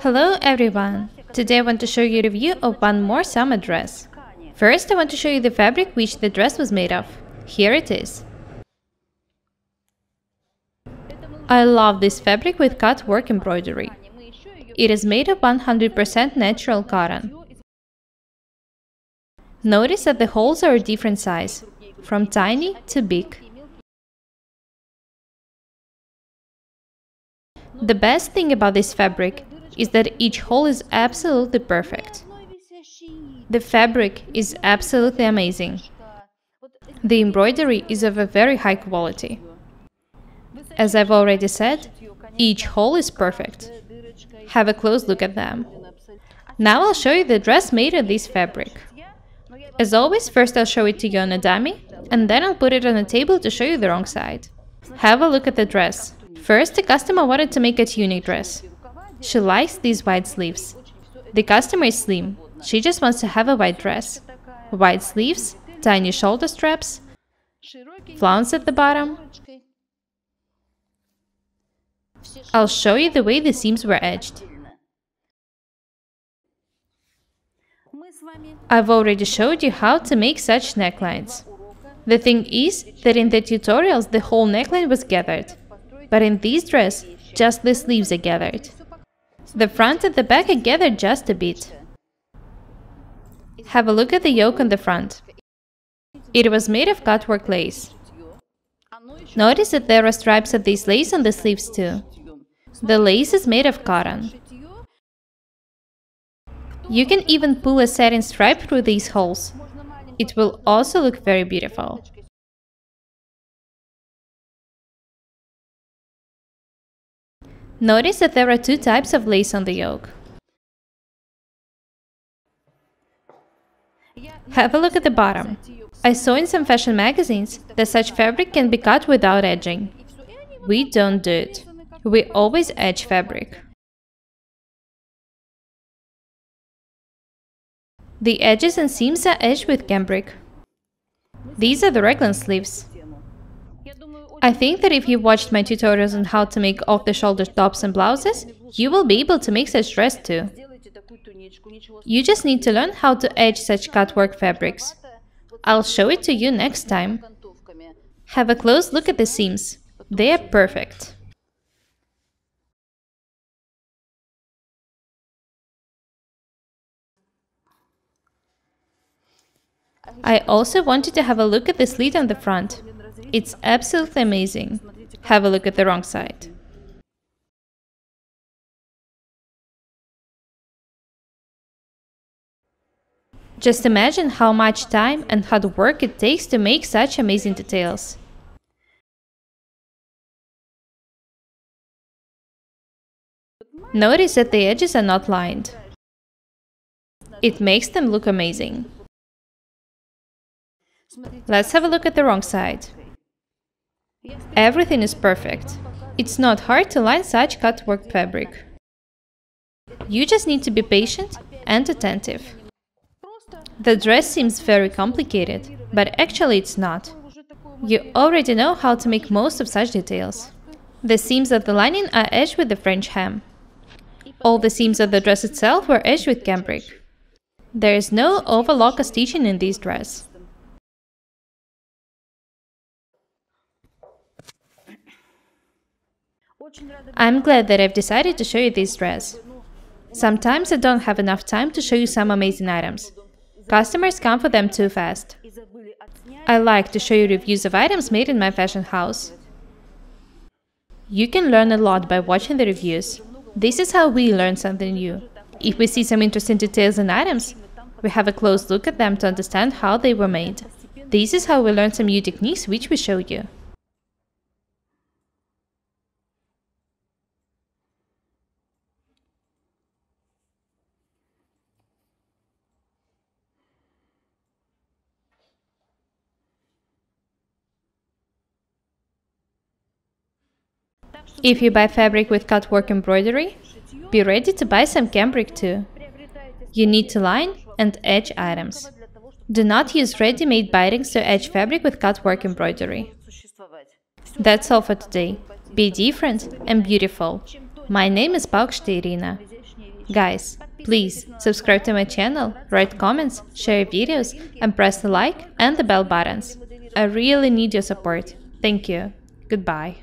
Hello everyone! Today I want to show you a review of one more summer dress. First I want to show you the fabric which the dress was made of. Here it is. I love this fabric with cut work embroidery. It is made of 100% natural cotton. Notice that the holes are a different size, from tiny to big. The best thing about this fabric is that each hole is absolutely perfect. The fabric is absolutely amazing. The embroidery is of a very high quality. As I've already said, each hole is perfect. Have a close look at them. Now I'll show you the dress made of this fabric. As always, first I'll show it to you on a dummy, and then I'll put it on a table to show you the wrong side. Have a look at the dress. First, the customer wanted to make a tunic dress. She likes these wide sleeves. The customer is slim. She just wants to have a white dress. Wide sleeves, tiny shoulder straps, flounce at the bottom. I'll show you the way the seams were edged. I've already showed you how to make such necklines. The thing is that in the tutorials the whole neckline was gathered, but in this dress just the sleeves are gathered. The front and the back are gathered just a bit. Have a look at the yoke on the front. It was made of cutwork lace. Notice that there are stripes of this lace on the sleeves too. The lace is made of cotton. You can even pull a satin stripe through these holes. It will also look very beautiful. Notice that there are two types of lace on the yoke. Have a look at the bottom. I saw in some fashion magazines that such fabric can be cut without edging. We don't do it. We always edge fabric. The edges and seams are edged with cambric. These are the raglan sleeves. I think that if you watched my tutorials on how to make off-the-shoulder tops and blouses, you will be able to make such dress too. You just need to learn how to edge such cutwork fabrics. I'll show it to you next time. Have a close look at the seams. They are perfect. I also want you to have a look at the slit on the front. It's absolutely amazing. Have a look at the wrong side. Just imagine how much time and hard work it takes to make such amazing details. Notice that the edges are not lined. It makes them look amazing. Let's have a look at the wrong side. Everything is perfect. It's not hard to line such cutwork fabric. You just need to be patient and attentive. The dress seems very complicated, but actually it's not. You already know how to make most of such details. The seams of the lining are edged with the French hem. All the seams of the dress itself were edged with cambric. There is no overlock or stitching in this dress. I'm glad that I've decided to show you this dress. Sometimes I don't have enough time to show you some amazing items. Customers come for them too fast. I like to show you reviews of items made in my fashion house. You can learn a lot by watching the reviews. This is how we learn something new. If we see some interesting details in items, we have a close look at them to understand how they were made. This is how we learn some new techniques which we show you. If you buy fabric with cutwork embroidery, be ready to buy some cambric too. You need to line and edge items. Do not use ready-made bindings to edge fabric with cutwork embroidery. That's all for today. Be different and beautiful. My name is Paukšte Irina. Guys, please subscribe to my channel, write comments, share videos, and press the like and the bell buttons. I really need your support. Thank you. Goodbye.